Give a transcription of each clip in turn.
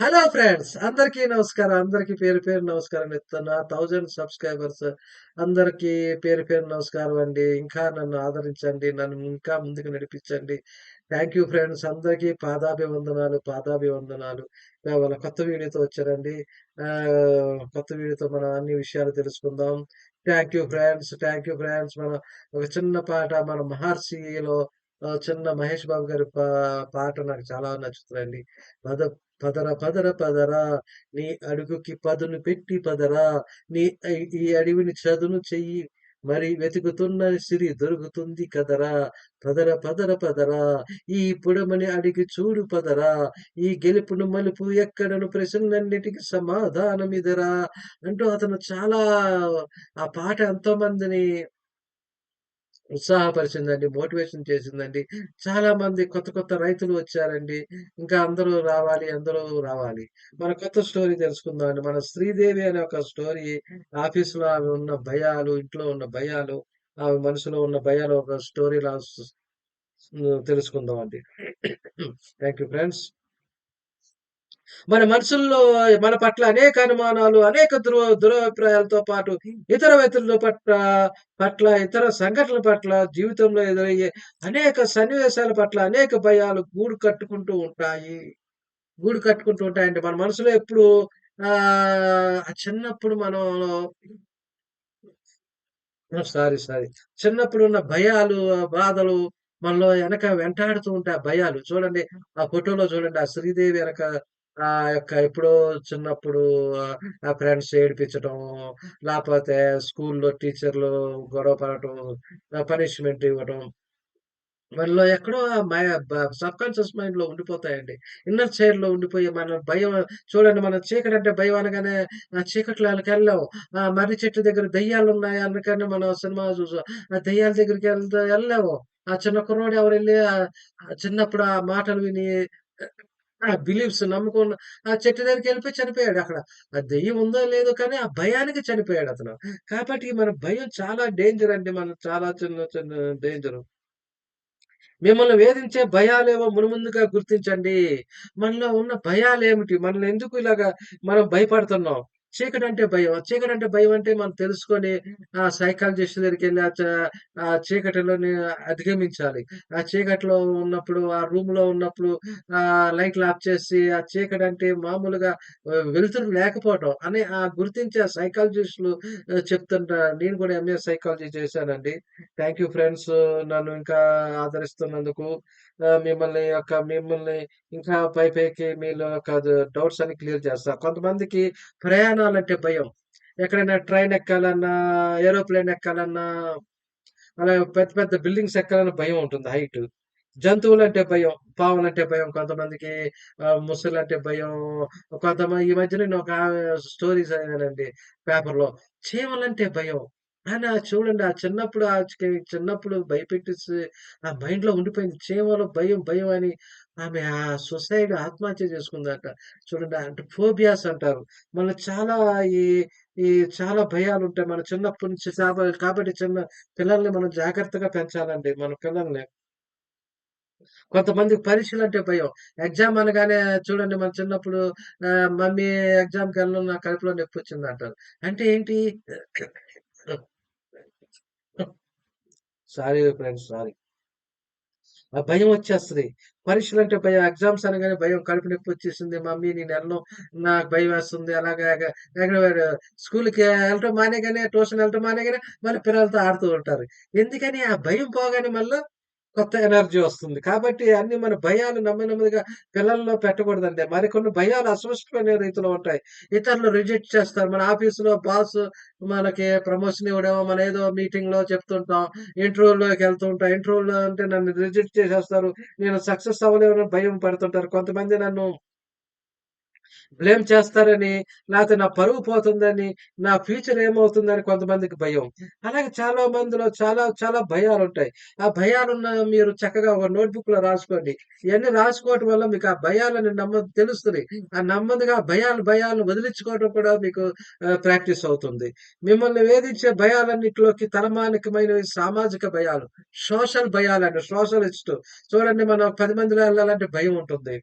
Hello friends! అందరికీ నమస్కారం. అందరికీ పేరు పేరు నమస్కారం ఇస్తున్నా. 1000 సబ్‌స్క్రైబర్స్ అందరికీ పేరు పేరు నమస్కారం అండి. ఇంకా నన్ను ఆదరించండి. నన్ను ఇంకా ముందుకు నడిపించండి. Thank you friends. అందరికీ పాదాభివందనాలు, పాదాభివందనాలు. ఇవాళ కొత్త వీడియోతో వచ్చానండి. కొత్త వీడియోతో మనం అన్ని విషయాలు తెలుసుకుందాం. Thank you friends. Thank you friends. మనం ఒక చిన్న పాట మన 'మహర్షిలో' చిన్న మహేష్ బాబు గారి పాట నాకు చాలా నచ్చుతదండి. పద పదర పదర పదరా నీ అడుగుకి పదును పెట్టి పదరా నీ ఈ అడవిని చదును చెయ్యి మరి వెతుకుతున్న సిరి దొరుకుతుంది కదరా పదర పదర పదరా ఈ పుడమని అడిగి చూడు పదరా ఈ గెలుపును మలుపు ఎక్కడను ప్రశ్నలన్నిటికీ సమాధానమిదరా అంటూ అతను చాలా ఆ పాట ఎంతో మందిని ఉత్సాహపరిచిందండి. మోటివేషన్ చేసిందండి. చాలా మంది కొత్త కొత్త రైతులు వచ్చారండి. ఇంకా అందరూ రావాలి, అందరూ రావాలి. మన కొత్త స్టోరీ తెలుసుకుందామండి. మన శ్రీదేవి అనే ఒక స్టోరీ ఆఫీస్‌లో ఆమె ఉన్న భయాలు, ఇంట్లో ఉన్న భయాలు, ఆమె మనసులో ఉన్న భయాలు ఒక స్టోరీలా తెలుసుకుందామండి. Thank you friends. మన మనసుల్లో మన పట్ల అనేక అనుమానాలు, అనేక దురభిప్రాయాలతో పాటు ఇతర వ్యక్తుల పట్ల, ఇతర సంఘటనల పట్ల, జీవితంలో ఎదురయ్యే అనేక సన్నివేశాల పట్ల అనేక భయాలు గూడు కట్టుకుంటూ ఉంటాయండి. మన మనసులో ఎప్పుడు చిన్నప్పుడు మనం సారీ. చిన్నప్పుడున్న భయాలు, బాధలు మనలో ఎనక వెంటాడుతూ ఉంటాయి ఆ భయాలు. చూడండి ఆ ఫోటోలో చూడండి ఆ శ్రీదేవి ఎనక యొక్క ఎప్పుడో చిన్నప్పుడు ఆ ఫ్రెండ్స్ ఏడిపించటం, లేపోతే స్కూల్‌లో టీచర్‌లు గొడవ పడటం, పనిష్మెంట్ ఇవ్వటం. మనలో ఎక్కడో సబ్‌కాన్షియస్ మైండ్‌లో ఉండిపోతాయండి. ఇన్నర్ చైల్డ్‌లో ఉండిపోయి మన భయం చూడండి మనం చీకటంటే భయం అనగానే చీకట్లోకెళ్ళాం. మర్రి చెట్టు దగ్గర దెయ్యాలున్నాయి అందుకని మనం సినిమా చూసాం. ఆ దెయ్యాల దగ్గరికి ఎళ్ళలేము. ఆ చిన్న కుర్రోడు ఎవరెళ్లి చిన్నప్పుడు ఆ మాటలు విని బిలీఫ్స్ నమ్ముకున్న ఆ చెట్టు దగ్గరికెళ్ళిపోయి చనిపోయాడక్కడ. ఆ దెయ్యం ఉందో లేదో కానీ ఆ భయానికి చనిపోయాడతను. కాబట్టి మన భయం చాలా డేంజర్ అండి. మనం చాలా చిన్న చిన్న డేంజరు. మిమ్మల్ని వేధించే భయాలేవో మునుముందుగా గుర్తించండి. మనలో ఉన్న భయాలేమిటి? మనల్ని ఎందుకు ఇలాగా మనం భయపడుతున్నాం? చీకటంటే భయం. చీకటంటే భయం అంటే మనం తెలుసుకొని సైకాలజిస్ట్ దగ్గరికెళ్ళి ఆ చీకటిలోని అధిగమించాలి. ఆ చీకట్లో ఉన్నప్పుడు, ఆ రూమ్‌లో ఉన్నప్పుడు లైట్లు ఆఫ్ చేసి, ఆ చీకటంటే మామూలుగా వెలుతురు లేకపోవటం అని గుర్తించే సైకాలజిస్టులు నేను కూడా ఎంఏ సైకాలజీ చేశానండి. Thank you friends. నన్ను ఇంకా ఆదరిస్తున్నందుకు. మిమ్మల్ని ఇంకా పైకి మీలో యొక్క డౌట్స్ అన్ని క్లియర్ చేస్తా. కొంతమందికి ప్రయాణాలంటే భయం. ఎక్కడైనా ట్రైన్ ఎక్కాలన్నా, ఏరోప్లేన్ ఎక్కాలన్నా, అలాగే పెద్ద పెద్ద బిల్డింగ్స్ ఎక్కాలన్నా భయం ఉంటుంది హైట్. జంతువులంటే భయం. పాములంటే భయం. కొంతమందికి ముసలంటే భయం. ఈ మధ్యన నేను ఒక స్టోరీ చదివానండి పేపర్‌లో. చీమలంటే భయం. కానీ చూడండి ఆ చిన్నప్పుడు చిన్నప్పుడు భయపెట్టేసి ఆ మైండ్‌లో ఉండిపోయింది. చీమలు భయం అని ఆమె ఆత్మహత్య చేసుకుందట. చూడండి అంటే ఫోబియాస్ అంటారు. మనకు చాలా ఈ ఈ చాలా భయాలుంటాయి. మన చిన్నప్పటి నుంచి కాబట్టి చిన్న పిల్లల్ని మనం జాగ్రత్తగా పెంచాలండి మన పిల్లల్ని. కొంతమందికి పరీక్షలంటే భయం. ఎగ్జామ్ అనగానే చూడండి మన చిన్నప్పుడు మమ్మీ ఎగ్జామ్‌కెళ్ళను నాకు కడుపులో నొప్పొచ్చిందంటారు. అంటే ఏంటి? Sorry friends sorry. ఆ భయం వచ్చేస్తది. పరీక్షలంటే భయం. ఎగ్జామ్స్ అనగానే భయం. కడుపు నొప్పొచ్చేసింది మమ్మీ నేనెళ్ళను. నాకు భయమేస్తుంది. అలాగా ఎగరవాడు స్కూలుకి ఎళ్ళటం మానేగానే, ట్యూషన్ ఎళ్ళటం మానేగానే మళ్ళీ పిల్లలతో ఆడుతూ ఉంటారు. ఎందుకని ఆ భయం పోగానే మళ్ళా కొత్త ఎనర్జీ వస్తుంది. కాబట్టి అన్ని మన భయాలు నెమ్మదిగా పిల్లల్లో పెట్టకూడదండి. మరికొన్ని భయాలు అస్పష్టమైన రీతిలో ఉంటాయి. ఇతరులు రిజెక్ట్ చేస్తారు. మన ఆఫీస్‌లో బాస్ మనకి ప్రమోషన్ ఇవ్వడం, మనం ఏదో మీటింగ్‌లో చెప్తుంటాం. ఇంటర్వ్యూలోకెళ్తూ ఉంటాం. ఇంటర్వ్యూలో అంటే నన్ను రిజెక్ట్ చేసేస్తారు. నేను సక్సెస్ అవ్వలేనని భయం పడుతుంటారు. కొంతమంది నన్ను బ్లేమ్ చేస్తారని, లేతే నా పరువు పోతుందని, నా ఫ్యూచర్ ఏమవుతుందని కొంతమందికి భయం. అలాగే చాలా మందిలో చాలా చాలా భయాలుంటాయి. ఆ భయాలున్న మీరు చక్కగా ఒక నోట్‌బుక్‌లో రాసుకోండి. ఇయన్నీ రాసుకోవటం వల్ల మీకు ఆ భయాలని తెలుస్తది. ఆ నెమ్మదిగా భయాలను వదిలించుకోవడం కూడా మీకు ప్రాక్టీస్ అవుతుంది. మిమ్మల్ని వేధించే భయాలన్నిటిలోకి తలమానికమైనవి సామాజిక భయాలు. సోషల్ భయాలండి. సోషలిస్టు. చూడండి మనం 10 మందిలో ఎళ్ళాలంటే భయం ఉంటుంది.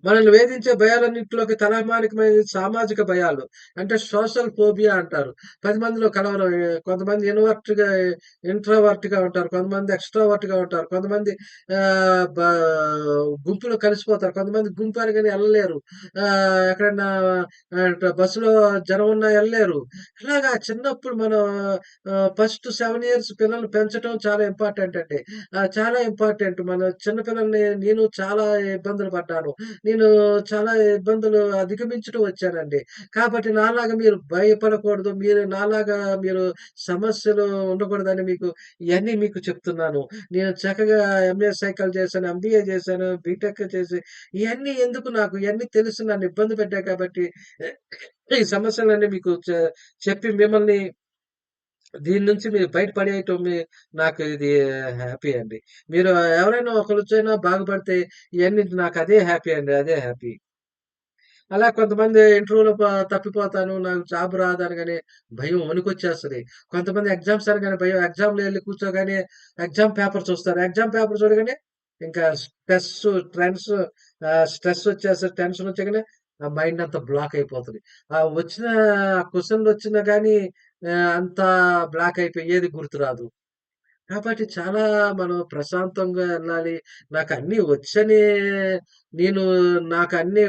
మనల్ని వేధించే భయాలన్నిటిలోకి తలమానికమైనది సామాజిక భయాలు. అంటే సోషల్ ఫోబియా అంటారు. 10 మందిలో కలవరం. కొంతమంది ఇంట్రోవర్ట్‌గా ఉంటారు. కొంతమంది ఎక్స్‌ట్రోవర్ట్‌గా ఉంటారు. కొంతమంది ఆహ్, బ గుంపులో కలిసిపోతారు. కొంతమంది గుంపు అనగానే ఎళ్ళలేరు. ఎక్కడన్నా బస్సులో జనం ఉన్నా ఎళ్ళలేరు. ఇలాగా చిన్నప్పుడు మనం ఫస్ట్ 7 ఇయర్స్ పిల్లల్ని పెంచడం చాలా ఇంపార్టెంట్ అండి. చాలా ఇంపార్టెంట్. మన చిన్న పిల్లల్ని నేను చాలా ఇబ్బందులు పడ్డాను. నేను చాలా ఇబ్బందులు అధిగమించుతూ వచ్చానండి. కాబట్టి నాలాగా మీరు భయపడకూడదు. మీరు సమస్యలు ఉండకూడదని ఇయన్నీ మీకు చెప్తున్నాను. నేను చక్కగా ఎంఏ సైకిల్ చేశాను, ఎంబీఏ చేశాను, బీటెక్ చేసి ఇయన్నీ ఎందుకు నాకు ఇయన్నీ తెలుసు నన్ను ఇబ్బంది పెట్టాయి కాబట్టి ఈ సమస్యలన్నీ మీకు చెప్పి మిమ్మల్ని దీని నుంచి మీరు బయట పడేయటం నాకు ఇది హ్యాపీ అండి. మీరు ఎవరైనా ఒకళ్ళొచ్చైనా బాగుపడితే ఇయన్నీ నాకదే హ్యాపీ అండి. అదే హ్యాపీ. అలా కొంతమంది ఇంటర్వ్యూలో తప్పిపోతాను. నాకు జాబ్ రాదనగానే భయం వణుకొచ్చేస్తది. కొంతమంది ఎగ్జామ్స్ అనగానే భయం. ఎగ్జామ్‌లో ఎళ్లి కూర్చోగానే ఎగ్జామ్ పేపర్ చూస్తారు. ఎగ్జామ్ పేపర్ చూడగానే ఇంకా స్ట్రెస్ వచ్చేస్తది. టెన్షన్ వచ్చాగానే ఆ మైండ్ అంతా బ్లాక్ అయిపోతది. వచ్చిన క్వెషన్‌లొచ్చినా గానీ అంతా బ్లాక్ అయిపోయి ఏది గుర్తురాదు. కాబట్టి చాలా మనం ప్రశాంతంగా ఎళ్ళాలి. నాకన్నీ వచ్చని నేను నాకన్నీ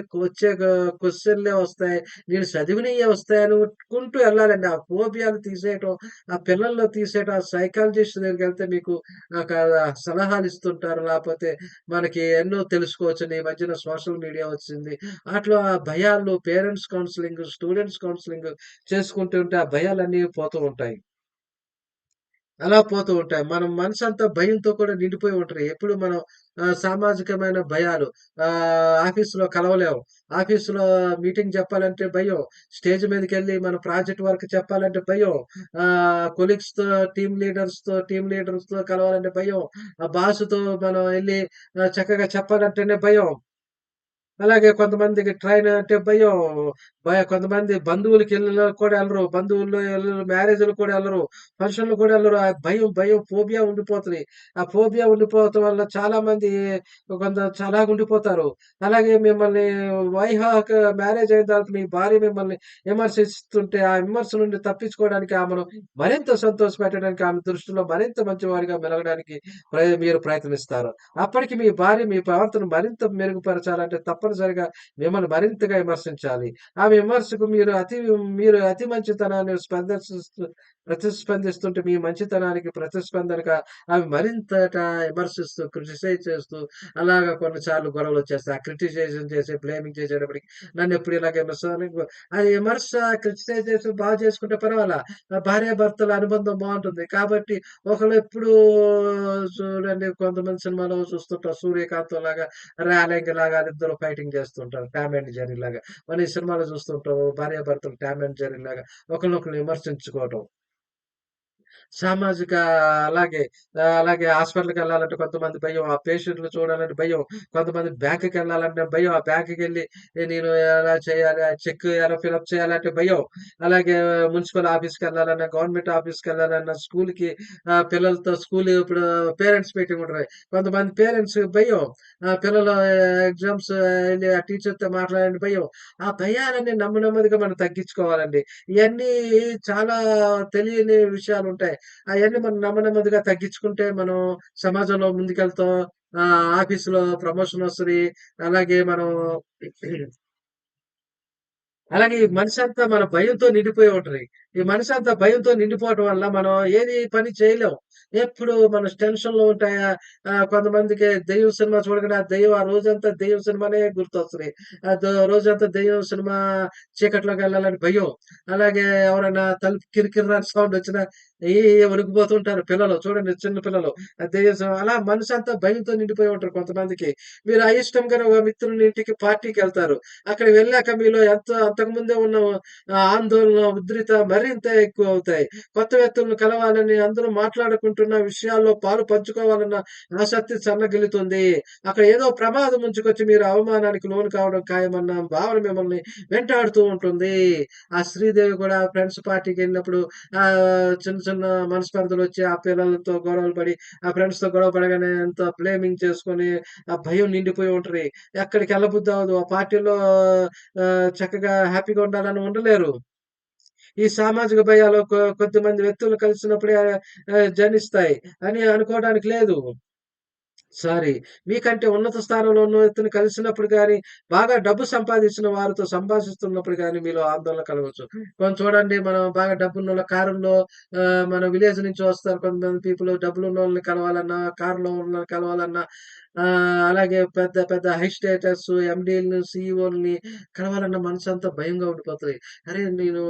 క్వెషన్‌లే వస్తాయి. నేను చదివినయే వస్తాయనుకుంటూ ఎళ్ళాలండి. ఆ ఫోబియాలు తీసేయటం, ఆ పిల్లల్లో తీసేయటం, ఆ సైకాలజిస్ట్ దగ్గరికెళ్తే మీకు ఒక సలహాలిస్తుంటారు. లేపోతే మనకి ఎన్నో తెలుసుకోవచ్చండి. ఈ మధ్యన సోషల్ మీడియా వచ్చింది. అట్లా ఆ భయాలు పేరెంట్స్ కౌన్సెలింగ్, స్టూడెంట్స్ కౌన్సెలింగ్ చేసుకుంటూ ఉంటే ఆ భయాలన్నీ పోతూ ఉంటాయి. అలా పోతూ ఉంటాయి. మనం మనసంతా భయంతో కూడా నిండిపోయి ఉంటది. ఎప్పుడు మనం సామాజికమైన భయాలు ఆఫీస్‌లో కలవలేము. ఆఫీస్‌లో మీటింగ్ చెప్పాలంటే భయం. స్టేజ్ మీదకెళ్ళి మన ప్రాజెక్ట్ వర్క్ చెప్పాలంటే భయం. కొలీగ్స్‌తో, టీమ్ లీడర్స్‌తో కలవాలంటే భయం. బాస్‌తో మనం ఎళ్లి చక్కగా చెప్పాలంటేనే భయం. అలాగే కొంతమందికి ట్రైన్ అంటే భయం. కొంతమంది బంధువులకెళ్ళినా కూడా ఎళ్ళరు. బంధువుల్లో ఎళ్ళరు, మ్యారేజ్‌లకి కూడా ఎళ్ళరు. ఫంక్షన్‌లకి కూడా ఎళ్ళరు. ఆ భయం, ఫోబియా ఉండిపోతది. ఆ ఫోబియా ఉండిపోవటం వల్ల చాలామంది చాలాగుండిపోతారు. అలాగే మిమ్మల్ని వైవాహిక మ్యారేజ్ అయిన తర్వాత మీ భార్య మిమ్మల్ని విమర్శిస్తుంటే, ఆ విమర్శ నుండి తప్పించుకోవడానికి ఆమెను మరింత సంతోషపెట్టడానికి, ఆమె దృష్టిలో మరింత మంచివాడిగా మెలగడానికి మీరు ప్రయత్నిస్తారు. అప్పటికి మీ భార్య మీ ప్రవర్తన మరింత మెరుగుపరచాలంటే తప్పనిసరిగా మిమ్మల్ని మరింతగా విమర్శించాలి. ఆ విమర్శకు మీరు అతి మంచితనాన్ని ప్రతిస్పందిస్తుంటే మీ మంచితనానికి ప్రతిస్పందనగా ఆమె మరింతట విమర్శిస్తూ, క్రిటిసైజ్ చేస్తూ అలాగా కొన్నిసార్లు గొడవలొచ్చేస్తాయి. ఆ క్రిటిసైజం చేసి, బ్లేమింగ్ చేసేటప్పటికి నన్నెప్పుడు ఇలాగ అది విమర్శ, క్రిటిసైజేషన్ బాగా చేసుకుంటే పర్వాలా. భార్యాభర్తల అనుబంధం బావుంటుంది. కాబట్టి ఒకళ్ళెప్పుడూ చూడండి కొంతమంది సినిమాలో చూస్తుంటాం. 'సూర్యకాంతం' లాగా, 'రేలంగి' లాగా ఆళ్ళిద్దరూ ఫైటింగ్ చేస్తుంటారు. 'టామ్ అండ్ జెర్రీ' లాగా. మనం ఈ సినిమాలో చూస్తుంటాం. భార్యాభర్తలు 'టామ్ అండ్ జెర్రీ' లాగా ఒకళ్ళనొకళ్ళు విమర్శించుకోవటం. సామాజిక అలాగే హాస్పిటల్‌కెళ్ళాలంటే కొంతమంది భయం. ఆ పేషెంట్‌లు చూడాలంటే భయం. కొంతమంది బ్యాంక్‌కెళ్ళాలంటే భయం. ఆ బ్యాంక్‌కెళ్ళి నేను ఎలా చేయాలి? ఆ చెక్ ఎలా ఫిలప్ చేయాలంటే భయం. అలాగే మున్సిపల్ ఆఫీస్‌కెళ్ళాలన్నా, గవర్నమెంట్ ఆఫీస్‌కెళ్ళాలన్నా, పిల్లలతో ఇప్పుడు పేరెంట్స్ మీటింగ్ ఉంటది. కొంతమంది పేరెంట్స్ భయం. పిల్లలు ఎగ్జామ్స్ ఎళ్లి ఆ టీచర్‌తో మాట్లాడాలంటే భయం. ఆ భయాలన్నీ నెమ్మదిగా మనం తగ్గించుకోవాలండి. ఇయన్నీ చాలా తెలియని విషయాలుంటాయి. అయన్నీ మనం నెమ్మదిగా తగ్గించుకుంటే మనం సమాజంలో ముందుకెళ్తాం. ఆఫీస్‌లో ప్రమోషనొస్తది. అలాగే మనం అలాగే ఈ మనిషంతా మన భయంతో నిండిపోయి ఉంటది. ఈ మనసంతా భయంతో నిండిపోవటం వల్ల మనం ఏది పని చేయలేం. ఎప్పుడు మన టెన్షన్‌లో ఉంటాయా కొంతమందికి దెయ్యం సినిమా చూడగానే ఆ రోజంతా దెయ్యం సినిమానే గుర్తొస్తది. రోజంతా దెయ్యం సినిమా చీకట్లోకెళ్ళాలని భయం. అలాగే ఎవరైనా తలుపు కిరికిర్ సౌండొచ్చినా ఈ వణికిపోతుంటారు పిల్లలు. చూడండి చిన్న పిల్లలు. దెయ్యం అలా మనసంతా భయంతో నిండిపోయి ఉంటారు కొంతమందికి. మీరు అయిష్టంగా ఒక మిత్రుని ఇంటికి పార్టీకెళ్తారు. అక్కడికి వెళ్ళాక మీలో అంతకుముందే ఉన్న ఆందోళన, ఉద్రిక్త మరింత ఎక్కువవుతాయి. కొత్త వ్యక్తులను కలవాలని అందరూ మాట్లాడుకుంటున్న విషయాల్లో పాలు పంచుకోవాలన్న ఆసక్తి సన్నగిల్లుతుంది. అక్కడ ఏదో ప్రమాదం ముంచుకొచ్చి మీరు అవమానానికి లోను కావడం ఖాయమన్న భావన మిమ్మల్ని వెంటాడుతూ ఉంటుంది. ఆ శ్రీదేవి కూడా ఫ్రెండ్స్ పార్టీకెళ్ళినప్పుడు చిన్న చిన్న మనస్పర్ధలొచ్చి ఆ పిల్లలతో గొడవలు పడి, ఆ ఫ్రెండ్స్‌తో గొడవ పడగానే ఎంతో బ్లేమింగ్ చేసుకొని, ఆ భయం నిండిపోయి ఉంటది. ఎక్కడికెళ్ళబుద్దవ్వదు. ఆ పార్టీలో చక్కగా హ్యాపీగా ఉండాలని ఉండలేరు. ఈ సామాజిక భయాలు కొద్దిమంది వ్యక్తులు కలిసినప్పుడే జనిస్తాయి అని అనుకోవడానికి లేదు. సారీ. మీకంటే ఉన్నత స్థానంలో ఉన్న వ్యక్తిని కలిసినప్పుడు గాని, బాగా డబ్బు సంపాదించిన వారితో సంభాషిస్తున్నప్పుడు గాని మీలో ఆందోళన కలగొచ్చు. చూడండి మనం బాగా డబ్బున్నోళ్ళ కారుల్లో మన విలేజ్ నుంచి వస్తారు కొంతమంది పీపుల్ డబ్బులున్నోళ్ళని కలవాలన్నా, కారులో ఉన్నోళ్ళని కలవాలన్నా అలాగే పెద్ద పెద్ద హై స్టేటస్ ఎండీలని, సీఈఓలని కలవాలన్న మనసంతా భయంగా ఉండిపోతది. అరే! నేను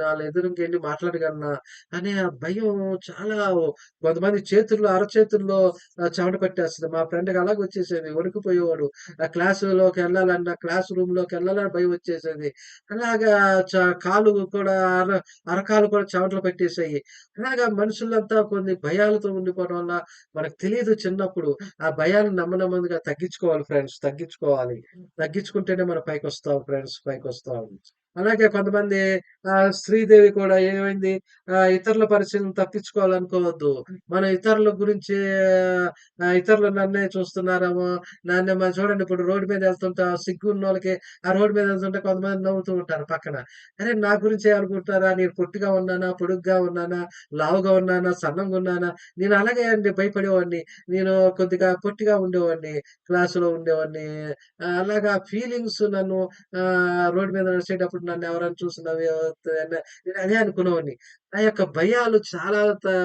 ఆళ్ళ ఎదురుంగెళ్లి మాట్లాడగలనా అనే ఆ భయం చాలా కొంతమంది చేతుల్లో అరచేతుల్లో చెమట పట్టేస్తది. మా ఫ్రెండ్‌కి అలాగొచ్చేసేది. వణికిపోయేవాడు. క్లాసులోకెళ్ళాలన్నా, క్లాస్ రూమ్‌లోకెళ్ళాలన్నా భయమొచ్చేసేది. అలాగా చ కాళ్ళు కూడా అరకాలు కూడా చెమటలు పట్టేసాయి. అలాగా మనుషులంతా కొన్ని భయాలతో ఉండిపోవడం వల్ల మనకు తెలీదు చిన్నప్పుడు. ఆ భయాన్ని నెమ్మదిగా తగ్గించుకోవాలి ఫ్రెండ్స్. తగ్గించుకోవాలి. తగ్గించుకుంటేనే మనం పైకొస్తాం ఫ్రెండ్స్. పైకొస్తాం. అలాగే కొంతమంది శ్రీదేవి కూడా ఏమైంది ఇతరుల పరిస్థితులను తప్పించుకోవాలనుకోవద్దు. మనం ఇతరుల గురించి ఇతరులు నన్నే చూస్తున్నారేమో, మనం చూడండి ఇప్పుడు రోడ్డు మీద ఎళ్తుంటాం. సిగ్గున్నోళ్ళకి ఆ రోడ్డు మీద ఎళ్తుంటే కొంతమంది నవ్వుతూ ఉంటారు పక్కన. అరే! నా గురించి ఏమనుకుంటారా? నేను పొట్టిగా ఉన్నానా? పొడుగ్గా ఉన్నానా? లావుగా ఉన్నానా? సన్నంగున్నానా? నేను అలాగే అండి భయపడేవాడిని. నేను కొద్దిగా పొట్టిగా ఉండేవాడిని. క్లాస్‌లో ఉండేవాడిని. అలాగా ఫీలింగ్స్ నన్ను రోడ్డు మీద నడిచేటప్పుడు నన్నెవరైనా చూసి నేను అదే అనుకునేవాడిని. ఆ యొక్క భయాలు చాలా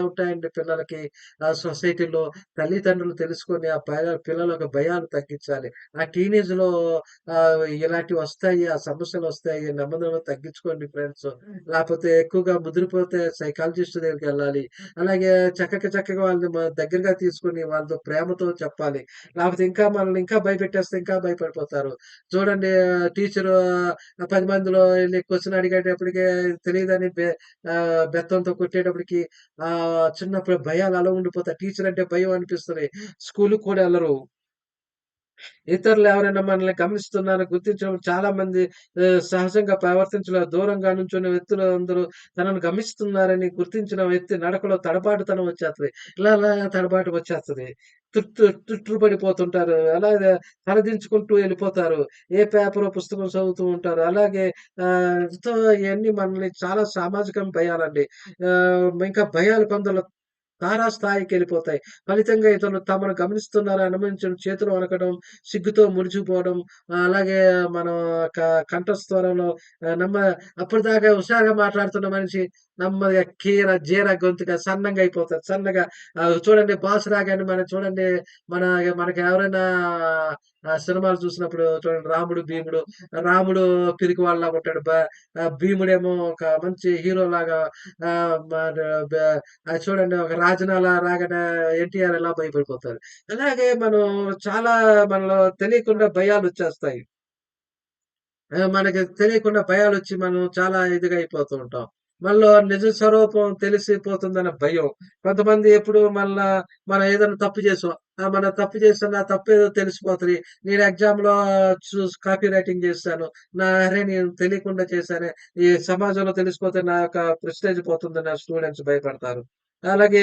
ఉంటాయండి పిల్లలకి. సొసైటీలో తల్లిదండ్రులు తెలుసుకొని ఆ పిల్లల యొక్క భయాలు తగ్గించాలి. ఆ టీనేజ్‌లో ఇలాంటివొస్తాయి, ఆ సమస్యలొస్తాయి. నెమ్మదిగా తగ్గించుకోండి ఫ్రెండ్స్. లేపోతే ఎక్కువగా ముదిరిపోతే సైకాలజిస్ట్ దగ్గరికెళ్ళాలి. అలాగే చక్కగా వాళ్ళని దగ్గరగా తీసుకొని వాళ్ళతో ప్రేమతో చెప్పాలి. లేపోతే ఇంకా మనల్ని ఇంకా భయపెట్టేస్తే ఇంకా భయపడిపోతారు. చూడండి టీచరు 10 మందిలో ఎళ్లి క్వెషన్ అడిగేటప్పటికే తెలీదని బెత్తంతో కొట్టేటప్పటికి చిన్నప్పుడు భయాలు అలా ఉండిపోతాయి. టీచర్ అంటే భయం అనిపిస్తది. స్కూలుకి కూడా ఎళ్ళరు. ఇతరులు ఎవరైనా మనల్ని గమనిస్తున్నారని గుర్తించినప్పుడు చాలా మంది సహజంగా ప్రవర్తించలేరు. దూరంగా నుంచున్న వ్యక్తులు అందరూ తనను గమనిస్తున్నారని గుర్తించిన వ్యక్తి నడకలో తడబాటుతనం వచ్చేస్తది. ఇలా తడబాటు వచ్చేస్తది. తుట్టు పడిపోతుంటారు. అలాగే తలదించుకుంటూ ఎళ్ళిపోతారు. ఏ పేపరో, పుస్తకం చదువుతూ ఉంటారు. అలాగే ఇయన్నీ మనల్ని చాలా సామాజికం భయాలండి. ఇంకా భయాలు కొందరు తారాస్థాయికెళ్ళిపోతాయి. ఫలితంగా ఇతరులు తమను గమనిస్తున్నారని అనుమానించడం, చేతులు వణకడం, సిగ్గుతో ముడిచిపోవడం, అలాగే మనం క కంఠస్వరంలో నెమ్మ అప్పటిదాకా హుషారుగా మాట్లాడుతున్న మనిషి నెమ్మదిగా జీర గొంతుగా సన్నంగా అయిపోతారు. సన్నగా చూడండి బాస్ రాగానే మనం చూడండి మన మనకెవరైనా సినిమాలు చూసినప్పుడు చూడండి 'రాముడు, భీముడు' రాముడు పిరికివాడిలాగా ఉంటాడు. భీముడేమో ఒక మంచి హీరోలాగా మన బ అది చూడండి ఒక రాజనాల రాగానే ఎన్టీఆర్ ఎలా భయపడిపోతారు. అలాగే మనం చాలా మనలో తెలియకుండా భయాలొచ్చేస్తాయి. మనకి తెలియకుండా భయాలొచ్చి మనం చాలా ఇదిగా అయిపోతూ ఉంటాం. మనలో నిజ స్వరూపం తెలిసిపోతుందన్న భయం. కొంతమంది ఎప్పుడు మనం ఏదైనా తప్పు చేసాం. మనం తప్పు చేసాం. తప్పేదో తెలిసిపోతది. నేను ఎగ్జామ్‌లో కాపీ రైటింగ్ చేశాను. అరే! నేను తెలియకుండా చేశానే. ఈ సమాజంలో తెలిసిపోతే నా యొక్క ప్రెస్టేజ్ పోతుందని స్టూడెంట్స్ భయపడతారు. అలాగే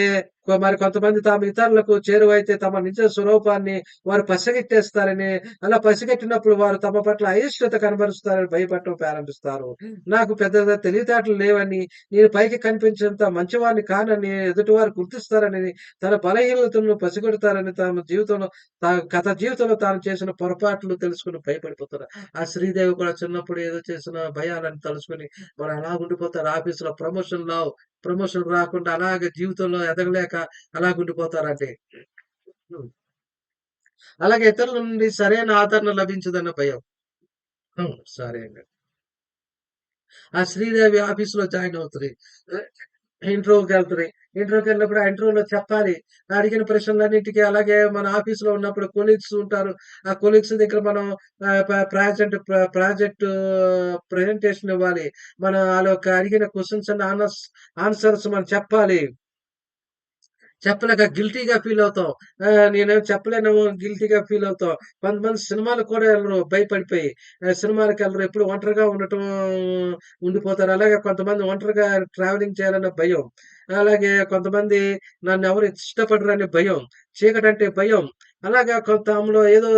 మరి కొంతమంది తాము ఇతరులకు చేరువైతే తమ నిజ స్వరూపాన్ని వారు పసిగట్టేస్తారని, అలా పసిగట్టినప్పుడు వారు తమ పట్ల అయిష్టత కనబరుస్తారని భయపడటం ప్రారంభిస్తారు. నాకు పెద్దగా తెలివితేటలు లేవని, నేను పైకి కనిపించేంత మంచివాడిని కానని ఎదుటివారు గుర్తిస్తారని, తన బలహీనతలను పసిగడతారని గత జీవితంలో తాను చేసిన పొరపాట్లు తెలుసుకొని భయపడిపోతారు. ఆ శ్రీదేవి కూడా చిన్నప్పుడు ఏదో చేసిన భయాలను తలుచుకొని మరి అలా ఉండిపోతారు. ఆఫీస్‌లో ప్రమోషన్ రాకుండా అలాగే జీవితంలో ఎదగలేక అలాగుండిపోతారండి. హ్మ్. అలాగే ఇతరుల నుండి సరైన ఆదరణ లభించదన్న భయం. హ్మ్. సరే అండి. ఆ శ్రీదేవి ఆఫీస్‌లో జాయిన్ అవుతది. ఇంటర్వ్యూకెళ్తది. ఇంటర్వ్యూకెళ్ళినప్పుడు ఆ ఇంటర్వ్యూలో చెప్పాలి. అడిగిన ప్రశ్నలన్నిటికి అలాగే మన ఆఫీస్‌లో ఉన్నప్పుడు కొలీగ్స్ ఉంటారు. ఆ కొలీగ్స్ దగ్గర మనం ప్రాజెక్ట్ ప్రెజెంటేషన్ ఇవ్వాలి. మన ఆళ్ళొక అడిగిన క్వెషన్స్ అన్ని ఆన్సర్స్ మనం చెప్పాలి. చెప్పలేక గిల్టీ‌గా ఫీలవుతాం. నేనేమో చెప్పలేనేమో గిల్టీ‌గా ఫీలవుతాం. కొంతమంది సినిమాలకు కూడా ఎళ్ళరు భయపడిపోయి. సినిమాలకెళ్ళరు. ఎప్పుడు ఒంటరిగా ఉండటం ఉండిపోతారు. అలాగే కొంతమంది ఒంటరిగా ట్రావెలింగ్ చేయాలన్న భయం. అలాగే కొంతమంది నన్నెవరు ఇష్టపడరని భయం. చీకటంటే భయం. అలాగా కొంతలో ఏదో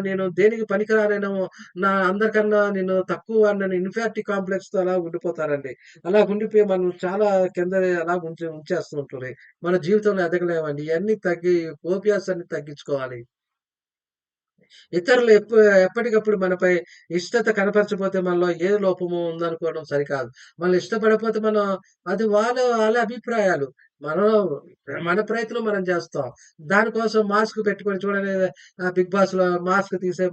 నేను దేనికి పనికిరానేమో, అందరికన్నా నేను తక్కువ వాడినని ఇన్ఫీరియారిటీ కాంప్లెక్స్‌తో అలా ఉండిపోతారండి. అలా ఉండిపోయి మనం చాలా కింద అలా ఉంచేస్తూ ఉంటది. మన జీవితంలో ఎదగలేమండి. ఇయన్నీ ఫోబియాస్ అన్ని తగ్గించుకోవాలి. ఇతరులు ఎప్పటికప్పుడు మనపై ఇష్టత కనపరచకపోతే మనలో ఏ లోపము ఉందనుకోవడం సరికాదు. మనల్ని ఇష్టపడకపోతే మనం అది వాళ్ళ అభిప్రాయాలు. మనం మన ప్రయత్నం మనం చేస్తాం. దానికోసం మాస్క్ పెట్టుకొని చూడండి 'బిగ్ బాస్‌లో' మాస్క్ తీసేయి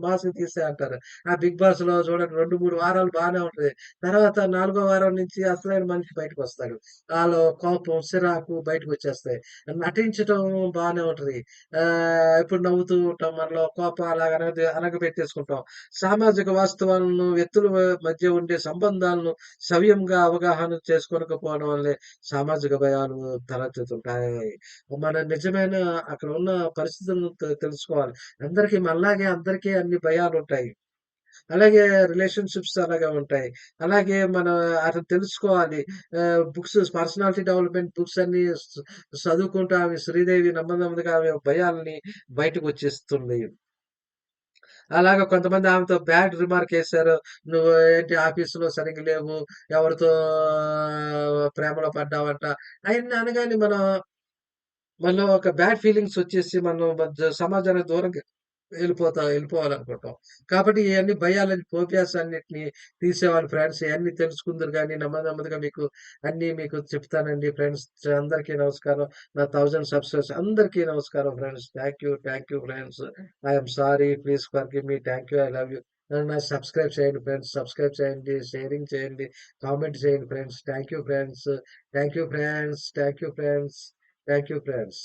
అంటారు. ఆ 'బిగ్ బాస్‌లో' చూడండి 2, 3 వారాలు బానే ఉంటది. తర్వాత నాలుగో వారం నుంచి అసలైన మనిషి బయటకొస్తాడు. ఆళ్ళో కోపం, సిరాకు బయటకొచ్చేస్తాయి. నటించటం బానే ఉంటది. ఎప్పుడు నవ్వుతూ ఉంటాం. మనలో కోపం అలాగ అణగబెట్టేసుకుంటాం. సామాజిక వాస్తవాలను, వ్యక్తుల మధ్య ఉండే సంబంధాలను సవ్యంగా అవగాహన చేసుకోనకపోవడం వల్లే సామాజిక భయాలు తలెత్తుతుంటాయి. మన నిజమైన అక్కడ ఉన్న పరిస్థితులను తెలుసుకోవాలి. మనలాగే అందరికీ అన్ని భయాలుంటాయి. అలాగే రిలేషన్‌షిప్స్ అలాగే ఉంటాయి. అలాగే అతను తెలుసుకోవాలి. పర్సనాలిటీ డెవలప్‌మెంట్ బుక్స్ అన్నీ చదువుకుంటూ ఆమె శ్రీదేవి నెమ్మదిగా ఆమె భయాల్ని బయటకొచ్చేస్తుంది. అలాగా కొంతమంది ఆమెతో బ్యాడ్ రిమార్క్ ఎసారు. "నువ్వు ఏంటి ఆఫీస్‌లో సరిగ్గా లేవు. ఎవరితో ప్రేమలో పడ్డావంట." అయన్నీ అనగానే మనలో ఒక బ్యాడ్ ఫీలింగ్స్ వచ్చేసి మనం సమాజానికి దూరంగా వెళ్ళిపోవాలనుకుంటాం. కాబట్టి ఇయన్నీ భయాలని, ఫోబియాస్ అన్నిటిని తీసేవాళ్ళు ఫ్రెండ్స్. ఇయన్నీ తెలుసుకుందురు గానీ నెమ్మదిగా మీకు చెప్తానండి ఫ్రెండ్స్. అందరికీ నమస్కారం. నా 1000 సబ్‌స్క్రైబర్స్ అందరికీ నమస్కారం friends. Thank you friends. I am sorry. Please forgive me. Thank you. I love you. నన్ను సబ్స్క్రైబ్ చేయండి ఫ్రెండ్స్. సబ్స్క్రైబ్ చేయండి, షేరింగ్ చేయండి, కామెంట్ చేయండి friends. Thank you friends. Thank you friends. Thank you friends. Thank you friends.